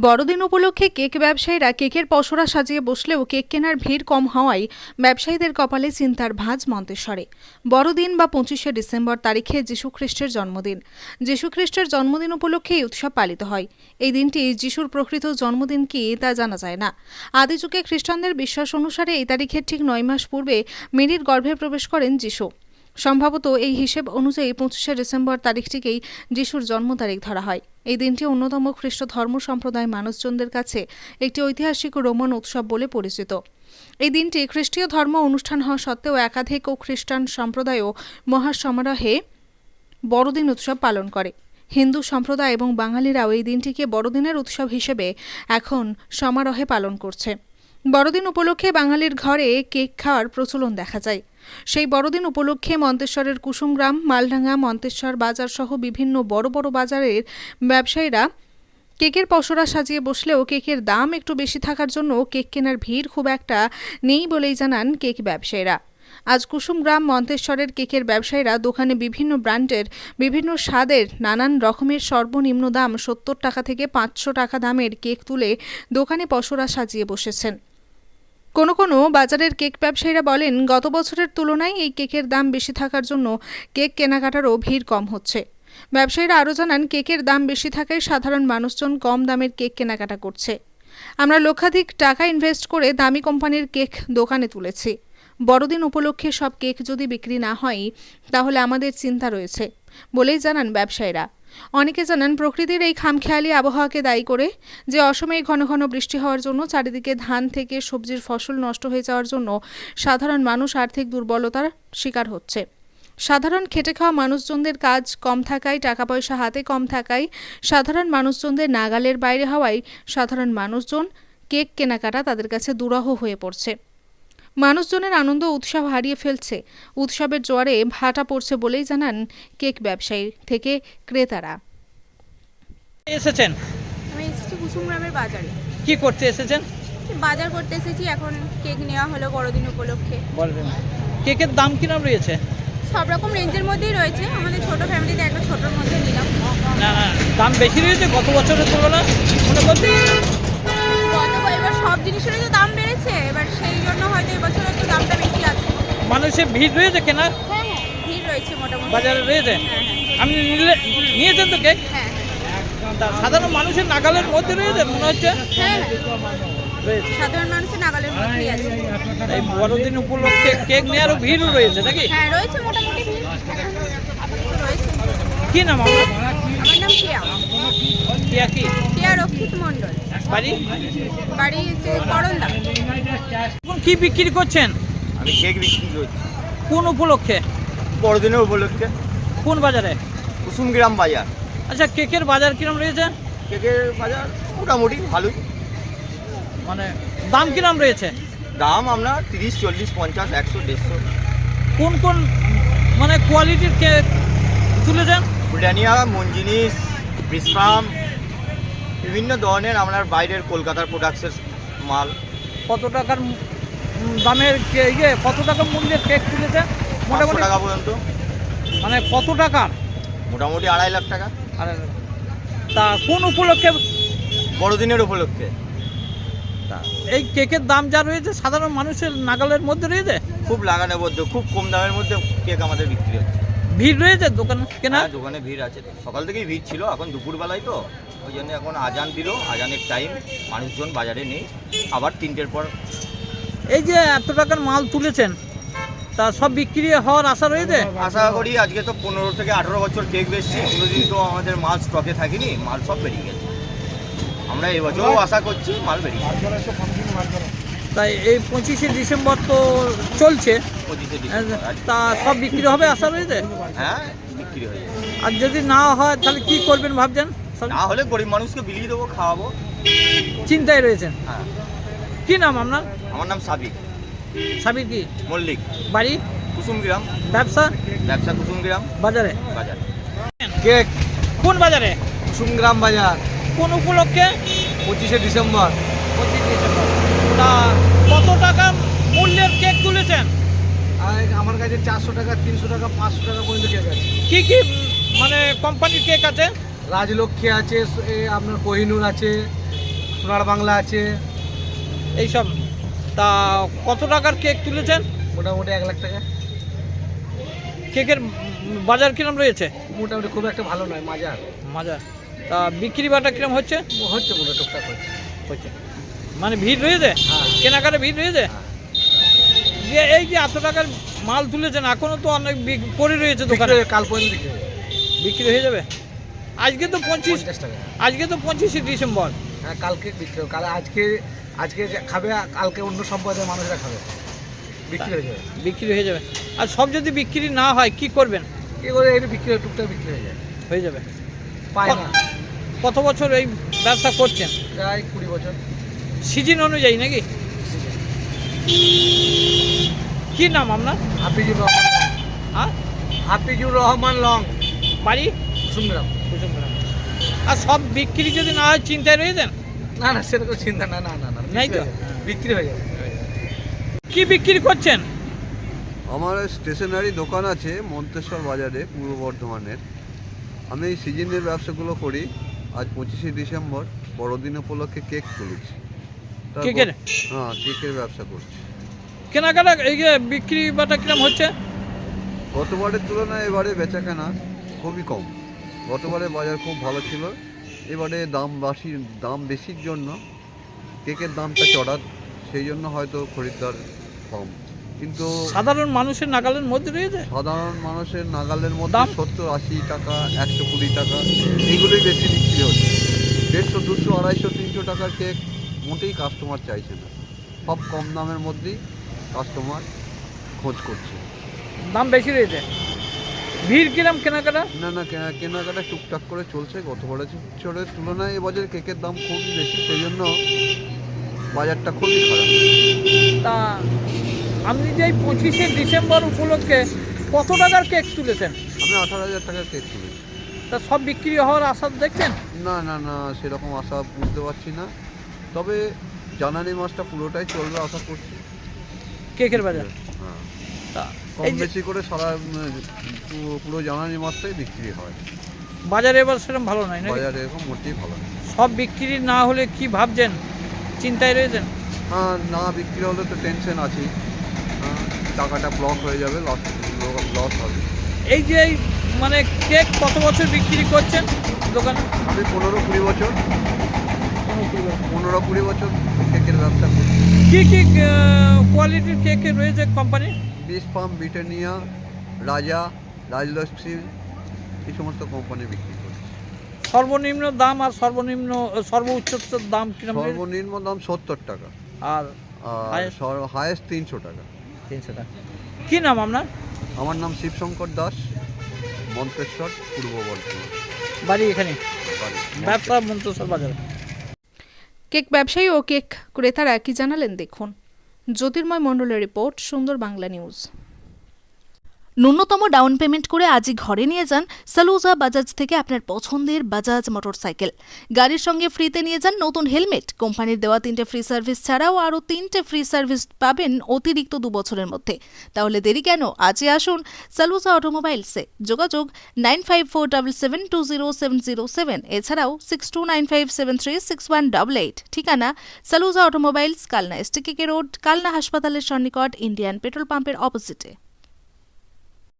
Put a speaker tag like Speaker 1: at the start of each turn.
Speaker 1: বড়দিন উপলক্ষে কেক ব্যবসায়ীরা কেকের পসরা সাজিয়ে বসলেও কেক কেনার ভিড় কম হওয়ায় ব্যবসায়ীদের কপালে চিন্তার ভাঁজ মন্তেশ্বরে। বড়দিন বা 25শে ডিসেম্বর তারিখে যীশুখ্রিস্টের জন্মদিন। যীশুখ্রিস্টের জন্মদিন উপলক্ষে এই উৎসব পালিত হয়। এই দিনটি যিশুর প্রকৃত জন্মদিন কি তা জানা যায় না। আদি যুগে খ্রিস্টানদের বিশ্বাস অনুসারে এই তারিখের ঠিক 9 মাস পূর্বে মেরির গর্ভে প্রবেশ করেন যিশু। সম্ভবত এই হিসেব অনুযায়ী 25শে ডিসেম্বর তারিখটিকেই যিশুর জন্ম তারিখ ধরা হয়। এই দিনটি অন্যতম খ্রিস্ট ধর্ম সম্প্রদায় মানুষজনদের কাছে একটি ঐতিহাসিক রোমান উৎসব বলে পরিচিত। এই দিনটি খ্রিস্টীয় ধর্ম অনুষ্ঠান হওয়া সত্ত্বেও একাধিক খ্রিস্টান সম্প্রদায়ও মহাসমারোহে বড়দিন উৎসব পালন করে। হিন্দু সম্প্রদায় এবং বাঙালিরাও এই দিনটিকে বড়দিনের উৎসব হিসেবে এখন সমারোহে পালন করছে। বড়দিন উপলক্ষে বাঙালির ঘরে কেক খাওয়ার প্রচলন দেখা যায়। সেই বড়দিন উপলক্ষে মন্তেশ্বরের কুসুমগ্রাম, মালডাঙ্গা, মন্তেশ্বর বাজার সহ বিভিন্ন বড় বড় বাজারের ব্যবসায়ীরা কেকের পসরা সাজিয়ে বসলেও কেকের দাম একটু বেশি থাকার জন্য কেক কেনার ভিড় খুব একটা নেই বলেই জানান কেক ব্যবসায়ীরা। আজ কুসুমগ্রাম, মন্তেশ্বরের কেকের ব্যবসায়ীরা দোকানে বিভিন্ন ব্র্যান্ডের, বিভিন্ন স্বাদের, নানান রকমের সর্বনিম্ন দাম 70 টাকা থেকে 500 টাকা দামের কেক তুলে দোকানে পসরা সাজিয়ে বসেছেন। কোনো বাজারের কেক ব্যবসায়ীরা বলেন, গত বছরের তুলনায় এই কেকের দাম বেশি থাকার জন্য কেক কেনাকাটারও ভিড় কম হচ্ছে। ব্যবসায়ীরা আরও জানান, কেকের দাম বেশি থাকায় সাধারণ মানুষজন কম দামের কেক কেনাকাটা করছে। আমরা লক্ষাধিক টাকা ইনভেস্ট করে দামি কোম্পানির কেক দোকানে তুলেছি। বড়দিন উপলক্ষে সব কেক যদি বিক্রি না হয় তাহলে আমাদের চিন্তা রয়েছে বলেই জানান ব্যবসায়ীরা। অনেকে জানান, প্রকৃতির এই খামখেয়ালি আবহাওয়াকে দায়ী করে যে অসময়ে ঘন ঘন বৃষ্টি হওয়ার জন্য চারিদিকে ধান থেকে সবজির ফসল নষ্ট হয়ে যাওয়ার জন্য সাধারণ মানুষ আর্থিক দুর্বলতার শিকার হচ্ছে। সাধারণ খেটে খাওয়া মানুষজনদের কাজ কম থাকায়, টাকা পয়সা হাতে কম থাকায়, সাধারণ মানুষজনদের নাগালের বাইরে হওয়ায় সাধারণ মানুষজন কেক কেনাকাটা তাদের কাছে দুরূহ হয়ে পড়ছে। মানুষজনের আনন্দ উৎসাহ হারিয়ে ফেলছে। উৎসবের জোয়ারে ভাটা পড়ছে বলেই জানান কেক ব্যবসায়ী থেকে ক্রেতারা।
Speaker 2: এসেছেন?
Speaker 3: আমি এসেছি কুসুমগ্রামের বাজারে।
Speaker 2: কি করতে এসেছেন?
Speaker 3: বাজার করতে এসেছি, এখন কেক নেওয়া হলো বড়দিন উপলক্ষে।
Speaker 2: বলবেন কেকের দাম কিরকম রয়েছে?
Speaker 3: সব রকম রেঞ্জের মধ্যেই রয়েছে। আমাদের ছোট ফ্যামিলিতে একটা ছোটোর মধ্যে নিলাম।
Speaker 2: না, দাম বেশি রয়েছে গত বছরের তুলনায় মনে করছি।
Speaker 3: এবার সব জিনিসেরই তো দাম বেড়েছে, এবার সেই জন্য হয়তো এবছর একটু দামটা বেশি আছে।
Speaker 2: মানুষের ভিড় রয়েছে কেনার?
Speaker 3: হ্যাঁ, ভিড় রয়েছে মোটামুটি
Speaker 2: বাজারে রয়েছে।
Speaker 3: হ্যাঁ।
Speaker 2: আপনি নিয়েছেন তো কেক?
Speaker 3: হ্যাঁ,
Speaker 2: তা সাধারণ মানুষের নাগালের মধ্যে রয়েছে মনে হচ্ছে?
Speaker 3: হ্যাঁ,
Speaker 2: রয়েছে।
Speaker 3: সাধারণ মানুষের নাগালের মধ্যেই আছে।
Speaker 2: এই বড়দিন উপলক্ষে কেক নেওয়ারও ভিড়ও রয়েছে নাকি?
Speaker 3: হ্যাঁ, রয়েছে মোটামুটি ভিড় আপাতত রয়েছে।
Speaker 2: কি নাম আপনার?
Speaker 3: আমার নাম কেয়া
Speaker 2: কি
Speaker 3: কেয়া রক্ষিত মণ্ডল।
Speaker 2: বাড়ি
Speaker 3: হচ্ছে করলদা।
Speaker 2: এখন কি বিক্রি করছেন?
Speaker 4: আমি কেক বিক্রি করছি
Speaker 2: কোন উপলক্ষে?
Speaker 4: বড়দিনের উপলক্ষে।
Speaker 2: কোন বাজারে?
Speaker 4: কুসুমগ্রাম বাজার।
Speaker 2: আচ্ছা, কেকের বাজার কিরম রয়েছে?
Speaker 4: কেকের বাজার মোটামুটি ভালোই।
Speaker 2: মানে দাম কিরম রয়েছে?
Speaker 4: দাম আপনার 30, 40, 50, 100, 150।
Speaker 2: কোন কোন মানে কোয়ালিটির কেক তুলেছেন?
Speaker 4: ব্রিটানিয়া, মঞ্জিনিস, বিশ্রাম, বিভিন্ন ধরনের আপনার বাইরের কলকাতার প্রোডাক্টসের মাল।
Speaker 2: কত টাকার দামের কত টাকা মূল্যের কেক তুলেছে?
Speaker 4: 500
Speaker 2: মোটামুটি
Speaker 4: টাকা পর্যন্ত।
Speaker 2: মানে কত টাকার?
Speaker 4: মোটামুটি 2.5 লাখ টাকা।
Speaker 2: আর তা কোন উপলক্ষে?
Speaker 4: বড়দিনের উপলক্ষে।
Speaker 2: তা এই কেকের দাম যা রয়েছে সাধারণ মানুষের নাগালের মধ্যে রয়েছে?
Speaker 4: খুব লাগানোর মধ্যে, খুব কম দামের মধ্যে কেক আমাদের বিক্রি হচ্ছে।
Speaker 2: ভিড় রয়েছে দোকান কেনা?
Speaker 4: হ্যাঁ, দোকানে ভিড় আছে। সকাল থেকেই ভিড় ছিল, এখন দুপুরবেলায় তো ওই জন্য এখন আজান দিল, আজানের টাইম, মানুষজন বাজারে নেই। আবার 3টের পর।
Speaker 2: এই যে এত টাকার মাল তুলেছেন, তা সব বিক্রি হওয়ার আশা রয়েছে?
Speaker 4: আশা করি। আজকে তো 15 থেকে 18 বছর কেক বেচছি, কোনোদিন তো আমাদের মাল স্টকে থাকেনি, মাল সব বেরিয়ে গেছে। আমরা এবছরও আশা করছি মাল বেরিয়ে গেছে।
Speaker 2: তাই এই 25শে ডিসেম্বর তো চলছে,
Speaker 4: 25শে ডিসেম্বর।
Speaker 2: তা সব বিক্রি হবে আশা রয়েছে?
Speaker 4: হ্যাঁ, বিক্রি হয়ে যাবে।
Speaker 2: আর যদি না হয় তাহলে কি করবেন ভাবছেন?
Speaker 4: না হলে গরিব মানুষকে বিলিয়ে দেবো, খাওয়াবো।
Speaker 2: চিন্তায় রয়েছেন?
Speaker 4: হ্যাঁ।
Speaker 2: কি নাম আপনার?
Speaker 4: আমার নাম সাবিক
Speaker 2: সাবির। কি
Speaker 4: মল্লিক।
Speaker 2: বাড়ি?
Speaker 4: কুসুমগ্রাম।
Speaker 2: ব্যবসা?
Speaker 4: ব্যবসা কুসুমগ্রাম
Speaker 2: বাজারে।
Speaker 4: বাজার।
Speaker 2: কেক কোন বাজারে?
Speaker 4: কুসুমগ্রাম বাজার।
Speaker 2: কোন উপলক্ষে?
Speaker 4: 25শে ডিসেম্বর।
Speaker 2: 25 ডিসেম্বর। তা কত টাকা মূল্যের কেক তুলেছেন?
Speaker 4: আমার কাছে 400 টাকা, 300 টাকা, 500 টাকা পর্যন্ত কেক আছে।
Speaker 2: কি কি মানে কোম্পানির কেক আছে?
Speaker 4: রাজলক্ষ্মী আছে, আপনার কোহিনূর আছে,
Speaker 5: সোনার বাংলা আছে,
Speaker 2: এইসব। তা কত টাকার কেক তুলেছেন?
Speaker 5: মোটামুটি 1 লাখ টাকা।
Speaker 2: কেকের বাজার কিরম রয়েছে?
Speaker 5: মোটামুটি খুব একটা ভালো নয়, মাজার
Speaker 2: বাজার। তা বিক্রি বাটা কিরম হচ্ছে?
Speaker 5: হচ্ছে, পুরো টুকটাক হচ্ছে।
Speaker 2: হচ্ছে মানে ভিড় রয়েছে,
Speaker 5: হ্যাঁ।
Speaker 2: কেনাকাটা ভিড় রয়েছে।
Speaker 5: হ্যাঁ।
Speaker 2: যে এই যে এত টাকার মাল তুলেছেন, এখনো তো অনেক পড়ে রয়েছে দোকানে,
Speaker 5: বিক্রি হয়ে- কাল পর্যন্ত বিক্রি হয়ে যাবে।
Speaker 2: বিক্রি হয়ে যাবে। আজকে তো
Speaker 5: 50 টাকা।
Speaker 2: আজকে তো 25শে ডিসেম্বর।
Speaker 5: হ্যাঁ, কালকে বিক্রি হবে। কাল আজকে যে খাবে, কালকে অন্য সম্প্রদায়ের মানুষরা খাবে, বিক্রি হয়ে যাবে।
Speaker 2: বিক্রি হয়ে যাবে। আর সব যদি বিক্রি না হয় কি করবেন?
Speaker 5: কি করে এই বিক্রি হয়, টুকটাক বিক্রি হয়ে যায়,
Speaker 2: হয়ে যাবে।
Speaker 5: পায় না।
Speaker 2: কত বছর এই ব্যবসা করছেন?
Speaker 5: প্রায় 20 বছর।
Speaker 2: সিজন অনুযায়ী নাকি? কি নাম আপনার?
Speaker 5: হাফিজুর রহমান লং।
Speaker 2: হ্যাঁ,
Speaker 5: হাফিজুর রহমান লং,
Speaker 2: বাড়ি
Speaker 5: কুসুমগ্রাম।
Speaker 2: কুসুমগ্রাম। আর সব বিক্রি যদি না হয় চিন্তায় রয়েছেন?
Speaker 5: না না, সেরকম চিন্তা না, না না না,
Speaker 2: নাই তো?
Speaker 5: বিক্রি হয়ে যাবে।
Speaker 2: কি বিক্রি করছেন?
Speaker 6: আমার স্টেশনারি দোকান আছে মন্তেশ্বর বাজারে, পূর্ব বর্ধমানের। আমি এই সিজনের ব্যবসাগুলো করি। আজ 25শে ডিসেম্বর বড়দিন উপলক্ষে কেক তুলেছি। তারপর-
Speaker 2: কেকের?
Speaker 6: হ্যাঁ, কেকের ব্যবসা করছি।
Speaker 2: কেনাকাটা এই যে বিক্রি বাটা কিরম হচ্ছে?
Speaker 6: গতবারের তুলনায় এবারে বেচা কেনা খুবই কম। গতবারে বাজার খুব ভালো ছিল, এবারে দাম বেশির জন্য কেকের দামটা চড়া, সেই জন্য হয়তো খরিদ্দার কম। কিন্তু
Speaker 2: সাধারণ মানুষের নাগালের মধ্যে রয়েছে।
Speaker 6: সাধারণ মানুষের নাগালের মধ্যে
Speaker 2: দাম?
Speaker 6: 70-80 টাকা, 120 টাকা, এইগুলোই বেশি বিক্রি হচ্ছে। 150, 200, 250, 300 টাকার কেক মোটেই কাস্টমার চাইছে না। সব কম দামের মধ্যেই কাস্টমার খোঁজ করছে।
Speaker 2: দাম বেশি রয়েছে। ভিড় কিরম কেনাকাটা?
Speaker 6: না না, কেনাকাটা টুকটাক করে চলছে। গত বছরের তুলনায় এবছর কেকের দাম খুবই বেশি, সেই জন্য বাজারটা খুবই খারাপ।
Speaker 2: তা আপনি যে 25শে ডিসেম্বর উপলক্ষে কত টাকার কেক তুলেছেন?
Speaker 6: আমি 18,000 টাকার কেক তুলেছি।
Speaker 2: তা সব বিক্রি হওয়ার আশা দেখছেন?
Speaker 6: না না না, সেরকম আশা বুঝতে পারছি না, তবে জানুয়ারি মাসটা পুরোটাই চলবে আশা করছি।
Speaker 2: কেকের বাজার।
Speaker 6: হ্যাঁ,
Speaker 2: তা
Speaker 6: কম
Speaker 2: এই যে
Speaker 6: বেশি করে সারা পুরো জানুয়ারি মাসটাই বিক্রি হয়।
Speaker 2: বাজারে এবার সেরকম ভালো নয় না?
Speaker 6: বাজারে এরকম মোটেই ভালো না।
Speaker 2: সব বিক্রি না হলে কি ভাবছেন? চিন্তায় রয়েছেন?
Speaker 6: হ্যাঁ, না বিক্রি হলে তো টেনশন আছেই। টাকাটা ব্লক হয়ে যাবে, লস হবে।
Speaker 2: এই যে এই মানে কেক কত বছর বিক্রি করছেন দোকানে?
Speaker 6: আমি 15-20 বছর 15-20 বছর কেকের ব্যবসা করছি।
Speaker 2: কি কি কোয়ালিটির কেক রয়েছে কোম্পানি?
Speaker 6: বিস ফার্ম, ব্রিটানিয়া, রাজা, রাজলক্ষ্মী, এই সমস্ত কোম্পানি বিক্রি করছি।
Speaker 2: সর্বনিম্ন দাম আর সর্বোচ্চ দাম কিরকম রয়েছে?
Speaker 6: সর্বনিম্ন দাম 70 টাকা
Speaker 2: আর
Speaker 6: আর হায়েস্ট 300 টাকা।
Speaker 2: 300 টাকা। কি নাম আপনার?
Speaker 6: আমার নাম শিবশঙ্কর দাস, মন্তেশ্বর, পূর্ব বর্ধমান।
Speaker 2: বাড়ি এখানে,
Speaker 6: বাড়ি।
Speaker 2: ব্যবসা মন্তেশ্বর বাজারে।
Speaker 1: কেক ব্যবসায়ী ও কেক ক্রেতারা কি জানালেন দেখুন। জ্যোতির্ময় মণ্ডলের রিপোর্ট, সুন্দর বাংলা নিউজ। ন্যূনতম ডাউন পেমেন্ট করে আজই ঘরে নিয়ে যান সালুজা বাজাজ থেকে আপনার পছন্দের বাজাজ মোটরসাইকেল। গাড়ির সঙ্গে ফ্রিতে নিয়ে যান নতুন হেলমেট। কোম্পানির দেওয়া 3টে ফ্রি সার্ভিস ছাড়াও আরও 3টে ফ্রি সার্ভিস পাবেন অতিরিক্ত 2 বছরের মধ্যে। তাহলে দেরি কেন, আজই আসুন সালুজা অটোমোবাইলসে। যোগাযোগ 9547720707, এছাড়াও 6295736188। ঠিকানা Saluja automobiles, Kalna STKK road, Kalna হাসপাতালের সন্নিকট, ইন্ডিয়ান পেট্রোল পাম্পের অপোজিটে।